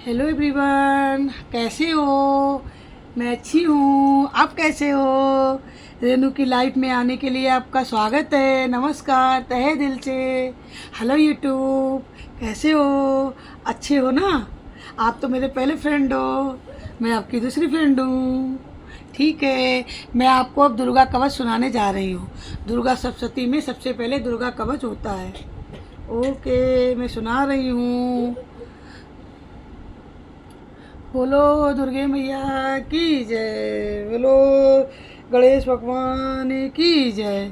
Hello everyone, कैसे हो। मैं अच्छी हूँ, आप कैसे हो। रेनू की लाइफ में आने के लिए आपका स्वागत है। नमस्कार तहे दिल से। हेलो यूट्यूब, कैसे हो। अच्छे हो ना। आप तो मेरे पहले फ्रेंड हो, मैं आपकी दूसरी फ्रेंड हूँ। ठीक है, मैं आपको अब दुर्गा कवच सुनाने जा रही हूँ। दुर्गा सप्तशती में सबसे पहले दुर्गा कवच होता है। ओके, मैं सुना रही हूँ। बोलो दुर्गे मैया की जय, बोलो गणेश भगवान की जय।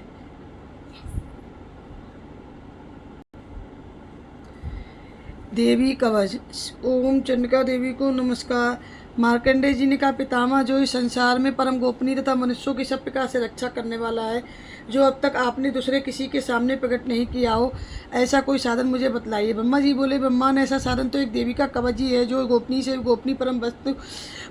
देवी कवच। ओम चंडिका देवी को नमस्कार। मार्कंडेय जी ने कहा, पितामह, जो इस संसार में परम गोपनीय तथा मनुष्यों की सब प्रकार से रक्षा करने वाला है, जो अब तक आपने दूसरे किसी के सामने प्रकट नहीं किया हो, ऐसा कोई साधन मुझे बतलाइए। ब्रह्मा जी बोले, ब्रह्मांड ऐसा साधन तो एक देवी का कवच ही है, जो गोपनीय से गोपनीय परम वस्तु,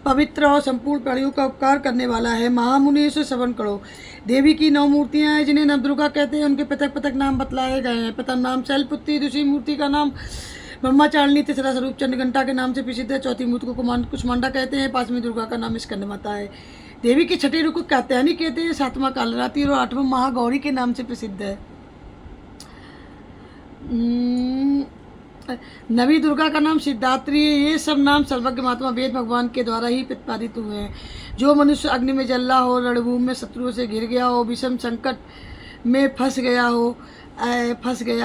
पवित्र और संपूर्ण प्राणियों का उपकार करने वाला है। महामुनि से श्रवण करो। देवी की 9 मूर्तियां हैं, जिन्हें नवदुर्गा कहते हैं। उनके पृथक पृथक नाम बतलाए गए हैं। प्रथम नाम शैलपुत्री, दूसरी मूर्ति का नाम ब्रह्माचारिणी, तीसरा स्वरूप चंद्रघंटा के नाम से प्रसिद्ध है। चौथी मूर्ति को कुष्मांडा कहते हैं। पांचवी दुर्गा का नाम स्कंदमाता है। देवी के छठे रूप को कात्यायनी कहते हैं। सातवां कालरात्रि और आठवां महागौरी के नाम से प्रसिद्ध है। नवी दुर्गा का नाम सिद्धात्री है। ये सब नाम सर्वज्ञ महात्मा वेद भगवान के द्वारा ही प्रतिपादित हुए हैं। जो मनुष्य अग्नि में जल रहा हो, रणभूमि में शत्रुओं से घिर गया हो, विषम संकट में फंस गया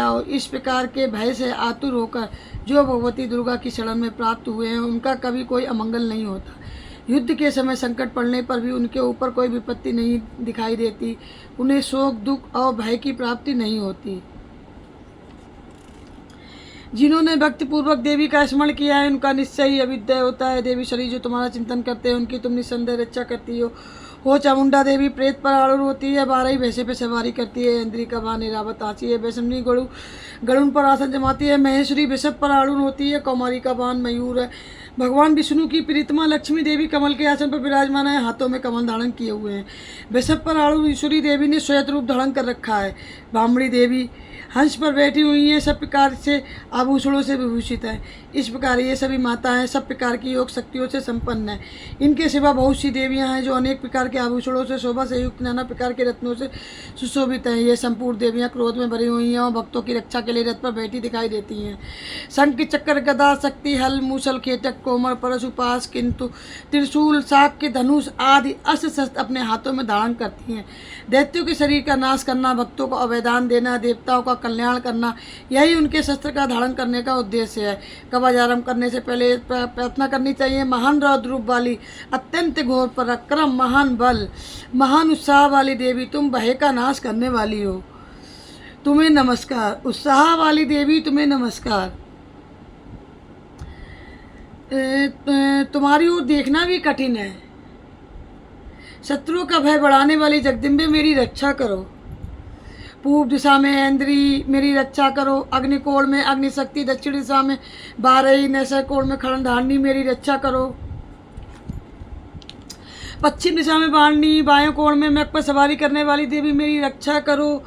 हो, इस प्रकार के भय से आतुर होकर जो भगवती दुर्गा की शरण में प्राप्त हुए हैं, उनका कभी कोई अमंगल नहीं होता। युद्ध के समय संकट पड़ने पर भी उनके ऊपर कोई विपत्ति नहीं दिखाई देती। उन्हें शोक, दुख और भय की प्राप्ति नहीं होती। जिन्होंने भक्तिपूर्वक देवी का स्मरण किया है, उनका निश्चय ही अविद्या होता है। देवी शरीर जो तुम्हारा चिंतन करते हैं, उनकी तुम निस्संदेह रक्षा करती हो। चामुंडा देवी प्रेत पर आरूढ़ होती है, 12 भैंसे पे सवारी करती है। इंद्री का वाहन ऐरावत आंची है। वैष्णवी गरुण पर आसन जमाती है। महेश्वरी वृषभ पर आरूढ़ होती है। कौमारी का वाहन मयूर है। भगवान विष्णु की प्रीतमा लक्ष्मी देवी कमल के आसन पर विराजमान है, हाथों में कमल धारण किए हुए हैं। वृषभ पर आरूढ़ ईश्वरी देवी ने श्वेत रूप धारण कर रखा है। ब्राह्मणी देवी हंस पर बैठी हुई हैं, सब प्रकार से आभूषणों से विभूषित है। इस प्रकार ये सभी माताएं सब प्रकार की योग शक्तियों से संपन्न है। इनके सिवा बहुत सी देवियां हैं, जो अनेक प्रकार के आभूषणों से शोभा से युक्त नाना प्रकार के रत्नों से सुशोभित हैं। ये संपूर्ण देवियां क्रोध में भरी हुई हैं और भक्तों की रक्षा के लिए रथ पर बैठी दिखाई देती हैं। शंख, चक्र, गदा, शक्ति, हल, मूसल, खेटक, कोमर, परशु, पास, किंतु, त्रिशूल, शाक्य, धनुष आदि अस्त्र शस्त्र अपने हाथों में धारण करती हैं। दैत्यों के शरीर का नाश करना, भक्तों को अवैधान देना, देवताओं का कल्याण करना, यही उनके शस्त्र का धारण करने का उद्देश्य है। कवच आरंभ करने से पहले प्रार्थना करनी चाहिए। महान रौद्र रूप वाली, अत्यंत घोर पराक्रम, महान बल, महान उत्साह वाली देवी, तुम भय का नाश करने वाली हो, तुम्हें नमस्कार। उत्साह वाली देवी, तुम्हें नमस्कार। तुम्हारी ओर देखना भी कठिन है। शत्रुओं का भय बढ़ाने वाली जगदम्बे, मेरी रक्षा करो। पूर्व दिशा में ऐन्द्री, मेरी रक्षा करो। अग्निकोण में अग्निशक्ति, दक्षिण दिशा में बारही, नैसर कोण में खड़नधारणी, मेरी रक्षा करो। पश्चिम दिशा में बाणनी, बाएं कोण में मेघ पर सवारी करने वाली देवी, मेरी रक्षा करो।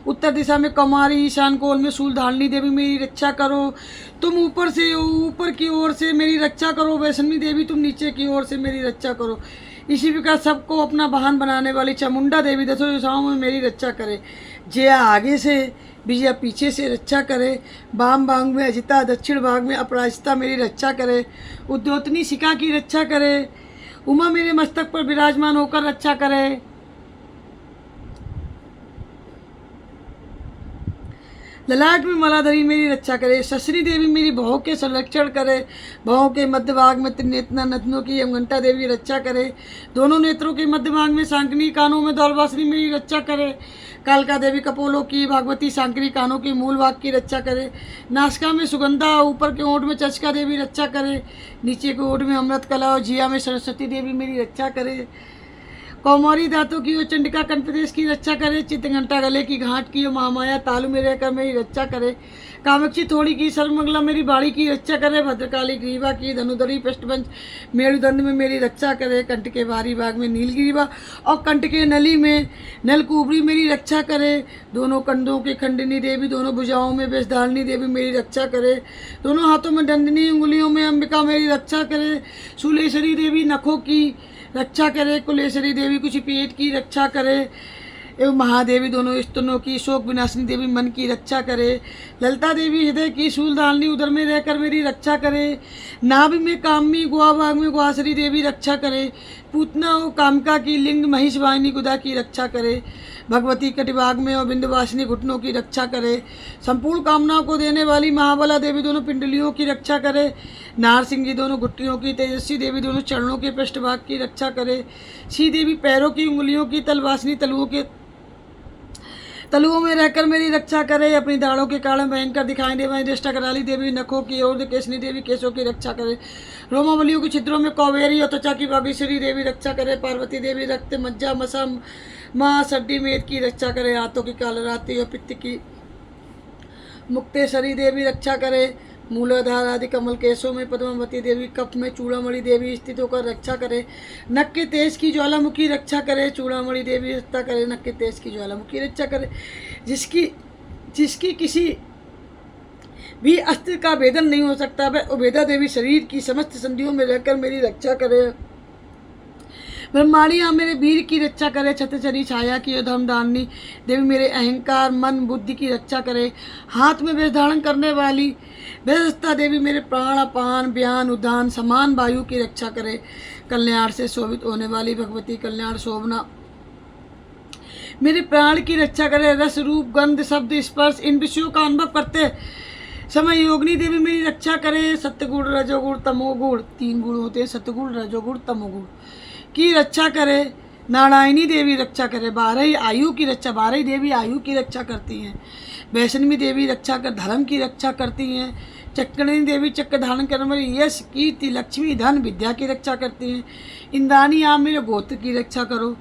उत्तर दिशा में कौमारी, ईशान कोण में शूलधारणी देवी, मेरी रक्षा करो। तुम ऊपर की ओर से मेरी रक्षा करो। वैष्णवी देवी, तुम नीचे की ओर से मेरी रक्षा करो। इसी प्रकार सबको अपना वाहन बनाने वाली चामुंडा देवी दसों दिशाओं में मेरी रक्षा करे। जया आगे से, विजया पीछे से रक्षा करे। वाम भाग में अजिता, दक्षिण भाग में अपराजिता मेरी रक्षा करे। उद्योतनी शिखा की रक्षा करे। उमा मेरे मस्तक पर विराजमान होकर रक्षा करे। ललाट में मालाधरी मेरी रक्षा करे। शशनी देवी मेरी भौं के संरक्षण करे। भौं के मध्य भाग में त्रिनेतना नथनों की यमघंटा देवी रक्षा करे। दोनों नेत्रों के मध्य भाग में सांकनी, कानों में दौलवासनी मेरी रक्षा करे। कालका देवी कपोलों की, भागवती सांकरी कानों की मूल भाग की रक्षा करे। नासिका में सुगंधा, ऊपर के ओंठ में चचका देवी रक्षा करे। नीचे के ओंठ में अमृत कला और जिया में सरस्वती देवी मेरी रक्षा करे। कौमारी दांतों की हो, चंडिका कंठप्रदेश की रक्षा करे, चित्तघंटा गले की गांठ की हो, महामाया तालु में रहकर मेरी रक्षा करे, कामाक्षी थोड़ी की, सर्वमंगला मेरी बाड़ी की रक्षा करे, भद्रकाली ग्रीवा की, धनुधरी पृष्ठभंज मेरुदंड में मेरी रक्षा करे, कंठ के बाहरी भाग में नीलग्रीवा और कंठ के नली में नलकुबरी मेरी रक्षा करे, दोनों कंधों की खंडिनी देवी, दोनों भुजाओं में बेशधारणी देवी मेरी रक्षा करे, दोनों हाथों में दंडनी, उंगलियों में अंबिका मेरी रक्षा करे, शूलेश्वरी देवी नखों की रक्षा करे, कुलेश्वरी देवी कुछ पेट की रक्षा करे, एवं महादेवी दोनों स्तनों की, शोक विनाशिनी देवी मन की रक्षा करे, ललिता देवी हृदय की, शूलधारणी उदर में रहकर मेरी रक्षा करे, नाभि में कामी, गुआ भाग में गुआसरी देवी रक्षा करे, पूतना और कामका की, लिंग महिष वाहिनी गुदा की रक्षा करे, भगवती कटिभाग में और बिंदवासिनी घुटनों की रक्षा करे, संपूर्ण कामनाओं को देने वाली महाबला देवी दोनों पिंडलियों की रक्षा करे, नारसिंह जी दोनों घुट्टियों की, तेजस्वी देवी दोनों चरणों के पृष्ठभाग की रक्षा करे, श्री देवी पैरों की, उंगलियों की, तलवासिनी तलुओं के तलुओं में रहकर मेरी रक्षा करे, अपनी दाढ़ों के कारण भयंकर दिखाई दे वही दृष्टा कराली देवी नखों की और केशनी देवी केशों की रक्षा करे, रोमावलियों के छिद्रों में कौवेरी और त्वचा की बागेश्वरी देवी रक्षा करे, पार्वती देवी रक्त मज्जा मसा माँ सड्डी मेद की रक्षा करे, हाथों की कालरात्रि और पित्त की मुक्तेश्वरी देवी रक्षा करे, मूलाधार आदि कमल केशों में पद्मावती देवी, कप में चूड़ामणि देवी स्थित होकर रक्षा करे, नक के तेज की ज्वालामुखी रक्षा करे, चूड़ामणि देवी रक्षा करे, नक के तेज की ज्वालामुखी रक्षा करे, जिसकी किसी भी अस्त्र का भेदन नहीं हो सकता, वह उभेदा देवी शरीर की समस्त संधियों में रहकर मेरी रक्षा करे, ब्रह्माणी मेरे वीर की रक्षा करे, छत्रचरी छाया की धर्मदानी देवी मेरे अहंकार मन बुद्धि की रक्षा करे, हाथ में वेश धारण करने वाली व्यवस्था देवी मेरे प्राण अपान व्यान उदान समान वायु की रक्षा करे, कल्याण से शोभित होने वाली भगवती कल्याण शोभना मेरे प्राण की रक्षा करे, रस रूप गंध शब्द स्पर्श इन विषयों का अनुभव करते समय योगिनी देवी मेरी रक्षा करे, सत्यगुण रजोगुण तमोगुण 3 गुण होते हैं, सत्यगुण रजोगुण तमोगुण की रक्षा करे, नारायणी देवी रक्षा करे, 12 आयु की रक्षा, 12 देवी आयु की रक्षा करती हैं, वैष्णवी देवी रक्षा कर धर्म की रक्षा करती हैं, चक्रणी देवी चक्र धारण करने वाली यश कीर्ति लक्ष्मी धन विद्या की रक्षा करती हैं, इंद्राणी आप मेरे गोत्र की रक्षा करो,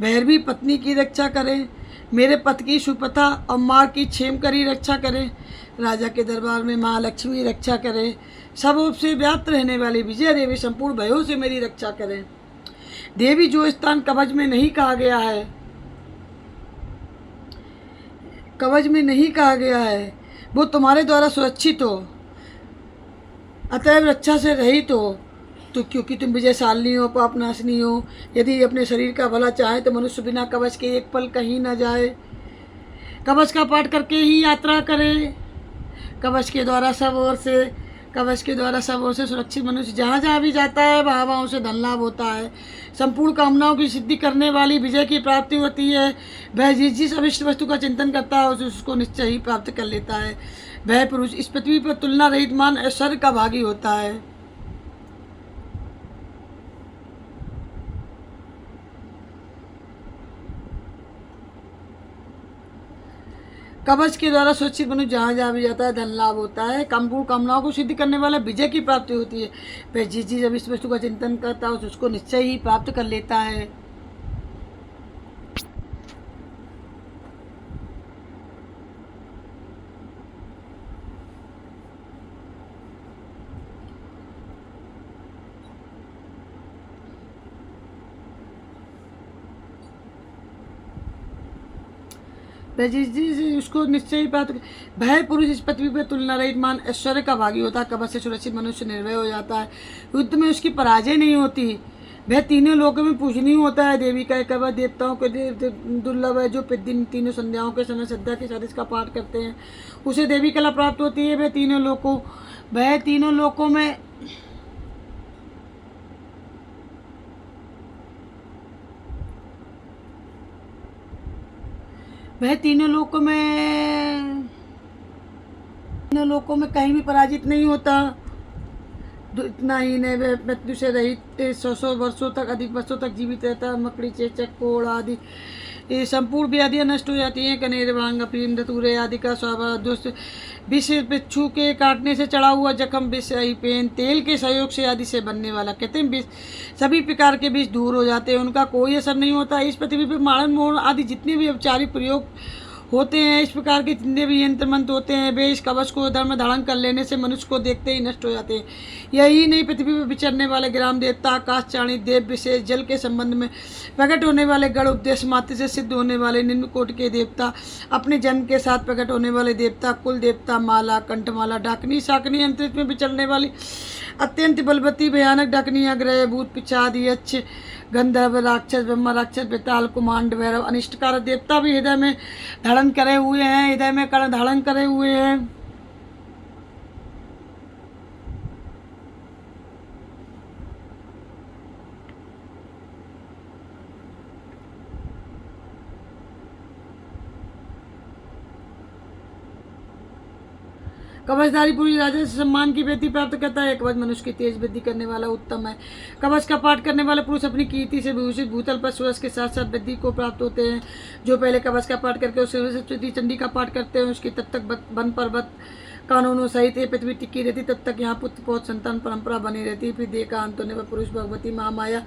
भैरवी पत्नी की रक्षा करें, मेरे पति की सुपथा और माँ की क्षेम करी रक्षा करें, राजा के दरबार में माँ लक्ष्मी रक्षा करें, सब ओर से व्याप्त रहने वाली विजय देवी संपूर्ण भयों से मेरी रक्षा करें, देवी जो स्थान कवच में नहीं कहा गया है, कवच में नहीं कहा गया है वो तुम्हारे द्वारा सुरक्षित हो, अतएव रक्षा से रहित हो, तो क्योंकि तुम विजयशालिनी हो पापनाशिनी हो, यदि अपने शरीर का भला चाहे तो मनुष्य बिना कवच के एक पल कहीं न जाए, कवच का पाठ करके ही यात्रा करे, कवच के द्वारा सब ओर से सुरक्षित मनुष्य जहाँ जहाँ भी जाता है वहाँ वहाँ उसे धन लाभ होता है, संपूर्ण कामनाओं की सिद्धि करने वाली विजय की प्राप्ति होती है, वह जिस अभिष्ट वस्तु का चिंतन करता है उसको निश्चय ही प्राप्त कर लेता है, वह पुरुष इस पृथ्वी पर तुलना रहित मान ऐश्वर्य का भागी होता है। कवच के द्वारा सुरक्षित मनुष्य जहाँ जहाँ भी जाता है धन लाभ होता है, कामपूर्ण कामनाओं को सिद्ध करने वाला विजय की प्राप्ति होती है, वह जिस अभिष्ट वस्तु का चिंतन करता है उसको निश्चय ही प्राप्त कर लेता है। उसको निश्चय ही प्राप्त, भय पुरुष इस पृथ्वी पर तुलना रहित मान ऐश्वर्य का भागी होता है, कवच से सुरक्षित मनुष्य निर्भय हो जाता है, युद्ध में उसकी पराजय नहीं होती, वह तीनों लोकों में पूजनीय होता है, देवी का कवच देवताओं के दुर्लभ है, जो दिन तीनों संध्याओं के समय श्रद्धा के साथ इसका पाठ करते हैं उसे देवी कला प्राप्त होती है, वह तीनों लोकों में वह तीनों लोकों में कहीं भी पराजित नहीं होता, इतना ही नहीं वह मृत्यु से रहित 100 वर्षों तक अधिक वर्षों तक जीवित रहता है, मकड़ी चेचक कोड़ आदि ये संपूर्ण व्याधियाँ नष्ट हो जाती हैं। कनेर भांग अफीम धतूरे आदि का स्वाभाव दुष्ट विष बिच्छू के काटने से चढ़ा हुआ जख्म विष पेन तेल के सहयोग से आदि से बनने वाला कृत्रिम विष सभी प्रकार के विष दूर हो जाते हैं, उनका कोई असर नहीं होता। इस पृथ्वी पर मारण मोहन आदि जितने भी औपचारिक प्रयोग होते हैं, इस प्रकार के जितने भी यंत्र मंत्र होते हैं, वे इस कवच को धर्म धारण कर लेने से मनुष्य को देखते ही नष्ट हो जाते हैं। यही नहीं, पृथ्वी पर विचरने वाले ग्राम देवता, आकाशचाणी देव, विशेष जल के संबंध में प्रकट होने वाले गण उपदेश मात्र से सिद्ध होने वाले निम्न कोटि के देवता, अपने जन्म के साथ प्रकट होने वाले देवता, कुल देवता, माला, कंठमाला, डाकनी, शाकनी, अंतरिक्ष में विचरने वाली अत्यंत बलवती भयानक डाकनियाँ, ग्रह, भूत, पिशाच, यक्ष, गंधर्व, राक्षस, ब्रह्मा, राक्षस, बेताल, कुमांड, भैरव, अनिष्टकारक देवता भी हृदय में धारण करे हुए हैं, हृदय में कर्ण धारण करे हुए हैं। कवचधारी पुरुष राजा से सम्मान की वृद्धि प्राप्त करता है। कवच मनुष्य की तेज वृद्धि करने वाला उत्तम है। कवच का पाठ करने वाले पुरुष अपनी कीर्ति से विभूषित भूतल पर सूरज के साथ साथ वृद्धि को प्राप्त होते हैं। जो पहले कवच का पाठ करके उससे सरस्वती चंडी का पाठ करते हैं, उसकी तब तक वन पर्वत कानूनों सहित ये पृथ्वी टिकी रहती, तब तक यहाँ पुत्र पौत्र संतान परंपरा बनी रहती। फिर देखा अंत होने पर पुरुष भगवती महामाया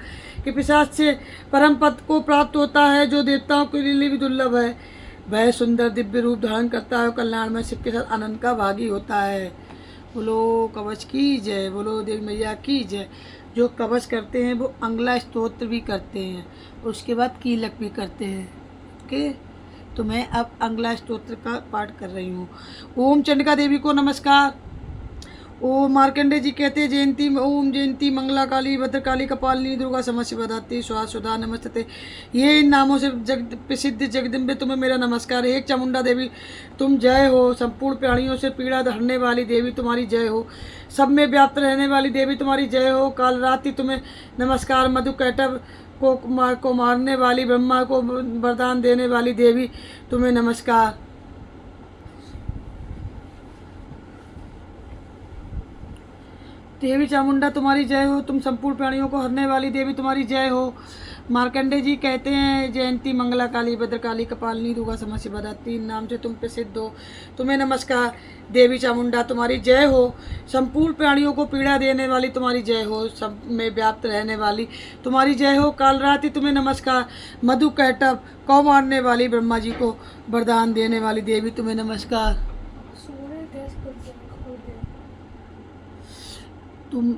के पिशाच से परम पद को प्राप्त होता है, जो देवताओं के लिए भी दुर्लभ है। वह सुंदर दिव्य रूप धारण करता है, कल्याण में शिव के साथ आनंद का भागी होता है। बोलो कवच की जय, बोलो देवी मैया की जय। जो कवच करते हैं वो अंगला स्तोत्र भी करते हैं, उसके बाद कीलक भी करते हैं। ओके, तो मैं अब अंगला स्तोत्र का पाठ कर रही हूँ। ओम चंडिका देवी को नमस्कार। ओम मार्कंडे जी कहते हैं जयंती ओम जयंती मंगला काली भद्रकाली कपालिनी दुर्गा समस्वदाती स्वाहा सुधा नमस्ते। ये इन नामों से प्रसिद्ध जगदम्बे तुम्हें मेरा नमस्कार है। एक चामुंडा देवी तुम जय हो। संपूर्ण प्राणियों से पीड़ा हरने वाली देवी तुम्हारी जय हो। सब में व्याप्त रहने वाली देवी तुम्हारी जय हो। काल रात्रि तुम्हें नमस्कार। मधु कैटव को मारने वाली, ब्रह्मा को वरदान देने वाली देवी तुम्हें नमस्कार। देवी चामुंडा तुम्हारी जय हो। तुम संपूर्ण प्राणियों को हरने वाली देवी तुम्हारी जय हो। मार्कंडे जी कहते हैं जयंती मंगला काली भद्रकाली कपालिनी दुर्गा समस्वदा, तीन नाम से तुम प्रसिद्ध हो, तुम्हें नमस्कार। देवी चामुंडा तुम्हारी जय हो। संपूर्ण प्राणियों को पीड़ा देने वाली तुम्हारी जय हो। सब में व्याप्त रहने वाली तुम्हारी जय हो। काल रात्रि तुम्हें नमस्कार। मधु कैटव को मारने वाली, ब्रह्मा जी को वरदान देने वाली देवी तुम्हें नमस्कार। तुम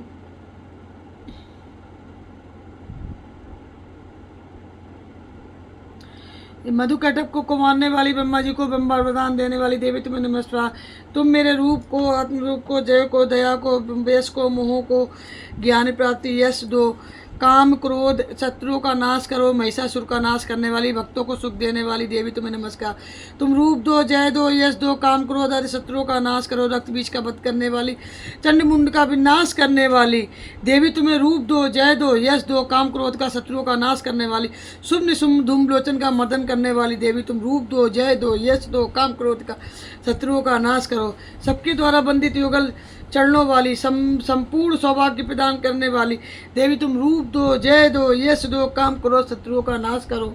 मधु कैटव को मारने वाली, ब्रह्मा जी को ब्रह्मा वरदान देने वाली देवी तुम्हें नमस्कार। तुम मेरे रूप को, आत्म रूप को, जय को, दया को, वेश को, मोह को, ज्ञान प्राप्ति, यश दो, काम क्रोध शत्रुओं का नाश करो, महिषासुर का नाश करने वाली, भक्तों को सुख देने वाली देवी तुम्हें नमस्कार। तुम रूप दो, जय दो, यश दो, काम क्रोध आदि शत्रुओं का नाश करो, रक्त बीज का वध करने वाली, चंड मुंड का विनाश करने वाली देवी तुम्हें रूप दो, जय दो, यश दो, काम क्रोध का शत्रुओं का नाश करने वाली, शुभ निशुभ धूम लोचन का मर्दन करने वाली देवी तुम रूप दो, जय दो, यश दो, काम क्रोध का शत्रुओं का नाश करो, सबके द्वारा बंदित युगल चरणों वाली, संपूर्ण सौभाग्य प्रदान करने वाली देवी तुम रूप दो, जय दो, यश दो, काम करो, शत्रुओं का नाश करो।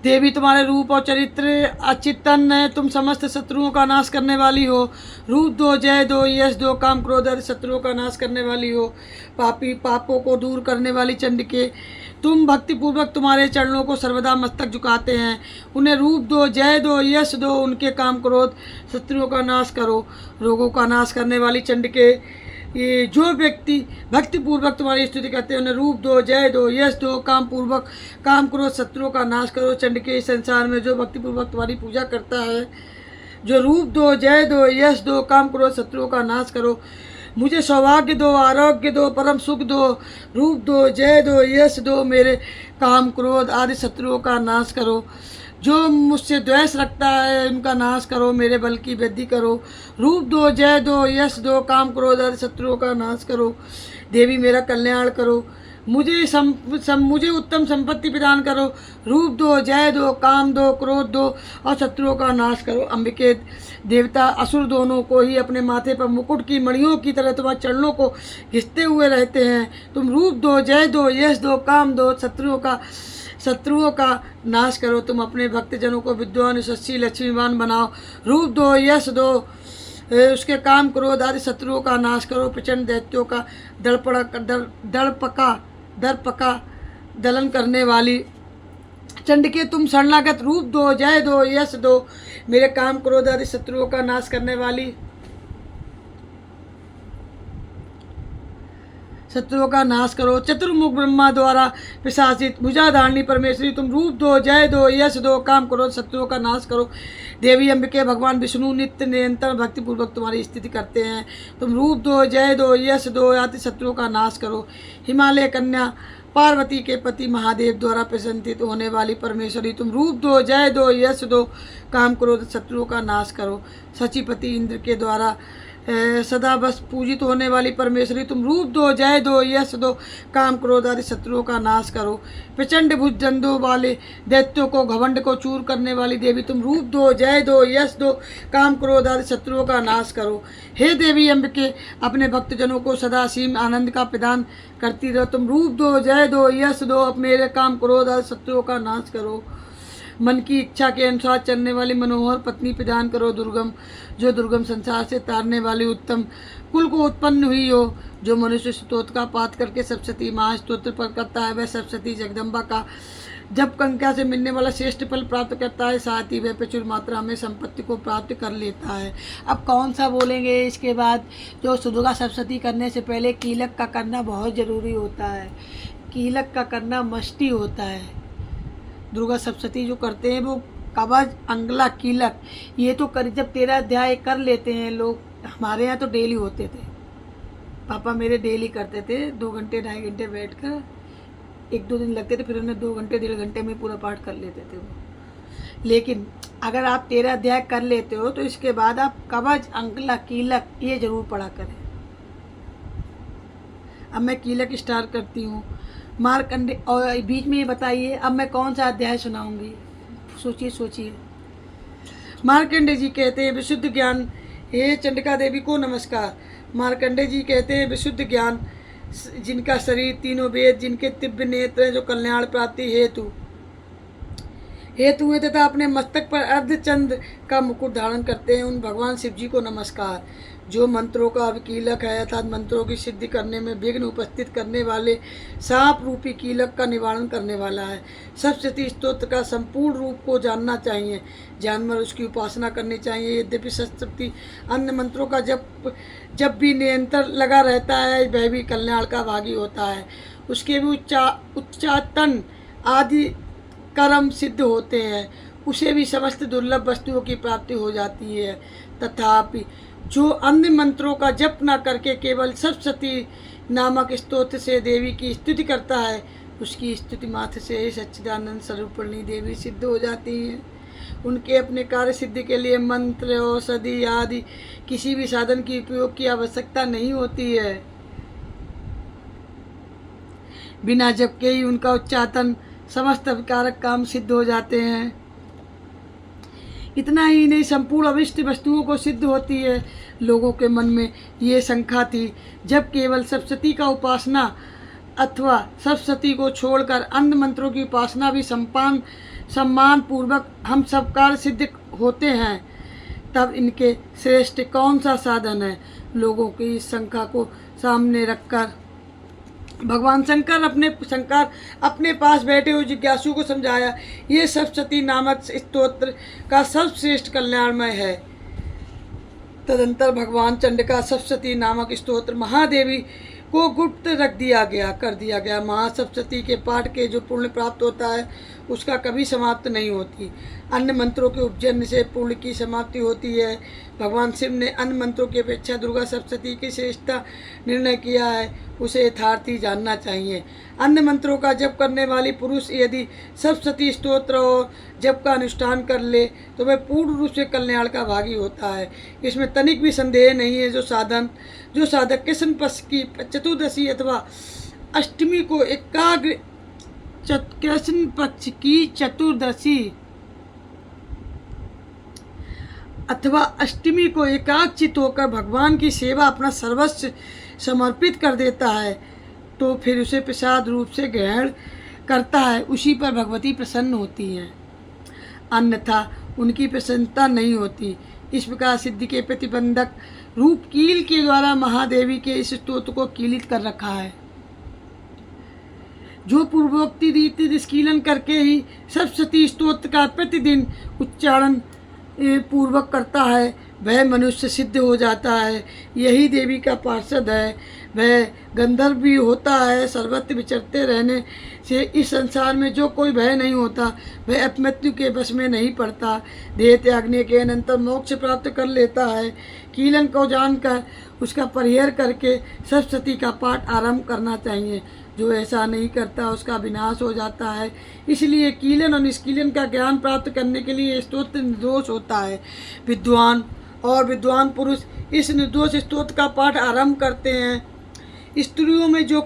देवी तुम्हारे रूप और चरित्र अचितन है, तुम समस्त शत्रुओं का नाश करने वाली हो। रूप दो, जय दो, यश दो, काम क्रोध आदि शत्रुओं का नाश करने वाली हो। पापी पापों को दूर करने वाली चंडिके तुम भक्तिपूर्वक तुम्हारे चरणों को सर्वदा मस्तक झुकाते हैं। उन्हें रूप दो, जय दो, यश दो, उनके काम क्रोध शत्रुओं का नाश करो। रोगों का नाश करने वाली चंडिके ये जो व्यक्ति भक्तिपूर्वक तुम्हारी स्तुति करते हैं उन्हें रूप दो, जय दो, यश दो, काम पूर्वक काम क्रोध शत्रुओं का नाश करो। चंडिके इस संसार में जो भक्तिपूर्वक तुम्हारी पूजा करता है, जो रूप दो, जय दो, यश दो, काम क्रोध शत्रुओं का नाश करो। मुझे सौभाग्य दो, आरोग्य दो, परम सुख दो। रूप दो, जय दो, यश दो, मेरे काम क्रोध आदि शत्रुओं का नाश करो। जो मुझसे द्वेष रखता है उनका नाश करो, मेरे बल की वृद्धि करो। रूप दो, जय दो, यश दो, काम क्रोध आदि शत्रुओं का नाश करो। देवी मेरा कल्याण करो। मुझे उत्तम संपत्ति प्रदान करो। रूप दो, जय दो, काम दो, क्रोध दो और शत्रुओं का नाश करो। अंबिके देवता असुर दोनों को ही अपने माथे पर मुकुट की मणियों की तरह तुम्हारे चरणों को घिसते हुए रहते हैं। तुम रूप दो, जय दो, यश दो, काम दो, शत्रुओं का नाश करो। तुम अपने भक्तजनों को विद्वान, यशस्वी, लक्ष्मीवान बनाओ। रूप दो, यश दो, उसके काम क्रोध आदि शत्रुओं का नाश करो। प्रचंड दैत्यों का दर्पका दलन करने वाली चंडिके तुम शरणागत। रूप दो, जय दो, यश दो, मेरे काम क्रोध आदि शत्रुओं का नाश करने वाली शत्रुओं का नाश करो। चतुर्मुख ब्रह्मा द्वारा प्रशासित भुजाधारणी परमेश्वरी तुम रूप दो, जय दो, यश दो, काम करो, शत्रुओं का नाश करो। देवी अंबिके भगवान विष्णु नित्य निरंतर भक्तिपूर्वक तुम्हारी स्थिति करते हैं। तुम रूप दो, जय दो, यश दो, आदि शत्रुओं का नाश करो। हिमालय कन्या पार्वती के पति महादेव द्वारा प्रशंसित होने वाली परमेश्वरी तुम रूप दो, जय दो, यश दो, काम करो, शत्रुओं का नाश करो। सचिपति इंद्र के द्वारा सदा बस पूजित होने वाली परमेश्वरी तुम रूप दो, जय दो, यश दो, काम क्रोध आदि शत्रुओं का नाश करो। प्रचंड भुजदंडों वाले दैत्यों को घमंड को चूर करने वाली देवी तुम रूप दो, जय दो, यश दो, काम क्रोध आदि शत्रुओं का नाश करो। हे देवी अंबिके अपने भक्तजनों को सदा असीम आनंद का प्रदान करती रहो। तुम रूप दो, जय दो, यश दो, अब मेरे काम क्रोध आदि शत्रुओं का नाश करो। मन की इच्छा के अनुसार चलने वाली मनोहर पत्नी प्रदान करो। जो दुर्गम संसार से तारने वाली उत्तम कुल को उत्पन्न हुई हो। जो मनुष्य स्तोत्र का पाठ करके सप्तशती महास्तोत्र पर करता है वह सप्तशती जगदम्बा का जब कंका से मिलने वाला श्रेष्ठ फल प्राप्त करता है। साथ ही वह प्रचुर मात्रा में संपत्ति को प्राप्त कर लेता है। अब कौन सा बोलेंगे इसके बाद? जो दुर्गा सप्तशती करने से पहले कीलक का करना बहुत ज़रूरी होता है। कीलक का करना मस्ती होता है। दुर्गा सप्तशती जो करते हैं वो कवच, अंगला, कीलक ये तो कर जब 13 अध्याय कर लेते हैं लोग। हमारे यहाँ तो डेली होते थे, पापा मेरे डेली करते थे। 2 घंटे 2.5 घंटे बैठ कर 1-2 दिन लगते थे, फिर उन्हें 2 घंटे 1.5 घंटे में पूरा पाठ कर लेते थे वो। लेकिन अगर आप 13 अध्याय कर लेते हो तो इसके बाद आप कवच, अंगला, कीलक ये जरूर पढ़ा करें। अब मैं कीलक स्टार्ट करती हूँ। मार्कंडे और बीच में ये बताइए अब मैं कौन सा अध्याय सुनाऊंगी। सोचिए। मार्कंडे जी कहते हैं विशुद्ध ज्ञान। हे चंडिका देवी को नमस्कार। मार्कंडे जी कहते हैं विशुद्ध ज्ञान जिनका शरीर तीनों वेद, जिनके दिव्य नेत्र हैं, जो कल्याण प्राप्ति हेतु हैं तथा अपने मस्तक पर अर्धचंद्र का मुकुट धारण करते हैं, उन भगवान शिव जी को नमस्कार। जो मंत्रों का अभिकीलक है अर्थात मंत्रों की सिद्धि करने में विघ्न उपस्थित करने वाले सांप रूपी कीलक का निवारण करने वाला है। सप्तशती स्तोत्र का संपूर्ण रूप को जानना चाहिए, जानवर उसकी उपासना करनी चाहिए। यद्यपि सप्तशती अन्य मंत्रों का जब भी निरंतर लगा रहता है वह भी कल्याण का भागी होता है। उसके भी उच्चाटन आदि कर्म सिद्ध होते हैं, उसे भी समस्त दुर्लभ वस्तुओं की प्राप्ति हो जाती है। तथापि जो अन्य मंत्रों का जप न करके केवल सप्तशती नामक स्तोत्र से देवी की स्तुति करता है उसकी स्तुति मात्र से सच्चिदानंद स्वरूपिणी देवी सिद्ध हो जाती हैं। उनके अपने कार्य सिद्धि के लिए मंत्र, औषधि आदि किसी भी साधन की उपयोग की आवश्यकता नहीं होती है। बिना जप के ही उनका उच्चाटन समस्त विकारक काम सिद्ध हो जाते हैं। इतना ही नहीं, संपूर्ण अविष्ट वस्तुओं को सिद्ध होती है। लोगों के मन में ये शंका थी जब केवल सप्तशती का उपासना अथवा सप्तशती को छोड़कर अन्य मंत्रों की उपासना भी सम्मान पूर्वक हम सब कार्य सिद्ध होते हैं, तब इनके श्रेष्ठ कौन सा साधन है। लोगों की इस शंका को सामने रखकर भगवान शंकर अपने पास बैठे हुए जिज्ञासु को समझाया, ये सप्तशती नामक स्तोत्र का सर्वश्रेष्ठ कल्याणमय है। तदंतर भगवान चंडिका सप्तशती नामक स्तोत्र महादेवी को गुप्त कर दिया गया। महासप्तशती के पाठ के जो पुण्य प्राप्त होता है उसका कभी समाप्त नहीं होती। अन्य मंत्रों के उपजन से पुण्य की समाप्ति होती है। भगवान शिव ने अन्य मंत्रों की अपेक्षा दुर्गा सप्तशती की श्रेष्ठता निर्णय किया है, उसे यथार्थ ही जानना चाहिए। अन्य मंत्रों का जप करने वाली पुरुष यदि सप्तशती स्तोत्र और जप का अनुष्ठान कर ले तो वह पूर्ण रूप से कल्याण का भागी होता है, इसमें तनिक भी संदेह नहीं है। जो साधक कृष्ण पक्ष की चतुर्दशी अथवा अष्टमी को एकाग्र कृष्ण पक्ष की चतुर्दशी अथवा अष्टमी को एकाग्रचित होकर भगवान की सेवा अपना सर्वस्व समर्पित कर देता है तो फिर उसे प्रसाद रूप से ग्रहण करता है, उसी पर भगवती प्रसन्न होती हैं, अन्यथा उनकी प्रसन्नता नहीं होती। इस प्रकार सिद्धि के प्रतिबंधक रूप कील के द्वारा महादेवी के इस स्तोत्र को कीलित कर रखा है। जो पूर्वोक्ति रीति निष्कीलन करके ही सप्तशती स्तोत्र का प्रतिदिन उच्चारण पूर्वक करता है वह मनुष्य सिद्ध हो जाता है। यही देवी का पार्षद है, वह गंधर्व भी होता है। सर्वत्र विचरते रहने से इस संसार में जो कोई भय नहीं होता, वह अपमृत्यु के वश में नहीं पड़ता, देह त्यागने के अनंतर मोक्ष प्राप्त कर लेता है। कीलन को जानकर उसका परिहार करके सप्तशती का पाठ आरंभ करना चाहिए। जो ऐसा नहीं करता उसका विनाश हो जाता है। इसलिए कीलन और निष्कीलन का ज्ञान प्राप्त करने के लिए स्तोत्र निर्दोष होता है। विद्वान पुरुष इस निर्दोष स्तोत्र का पाठ आरंभ करते हैं। स्त्रियों में जो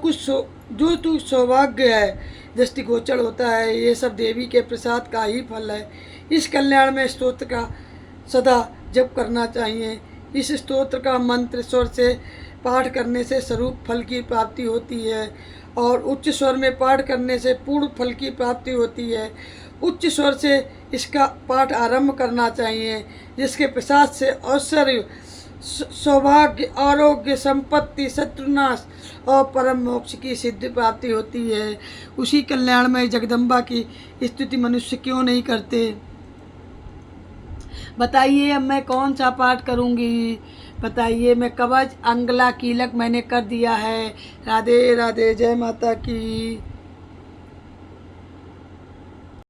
तू सौभाग्य है दृष्टिगोचर होता है, ये सब देवी के प्रसाद का ही फल है। इस कल्याण में स्तोत्र का सदा जप करना चाहिए। इस स्तोत्र का मंत्र स्वर से पाठ करने से स्वरूप फल की प्राप्ति होती है और उच्च स्वर में पाठ करने से पूर्ण फल की प्राप्ति होती है। उच्च स्वर से इसका पाठ आरंभ करना चाहिए, जिसके प्रसाद से ऐश्वर्य, सौभाग्य, आरोग्य, संपत्ति, शत्रुनाश और परम मोक्ष की सिद्धि प्राप्ति होती है। उसी कल्याणमय जगदम्बा की स्तुति मनुष्य क्यों नहीं करते? बताइए अब मैं कौन सा पाठ करूँगी? बताइए। मैं कवच, अंगला, कीलक मैंने कर दिया है। राधे राधे, जय माता की।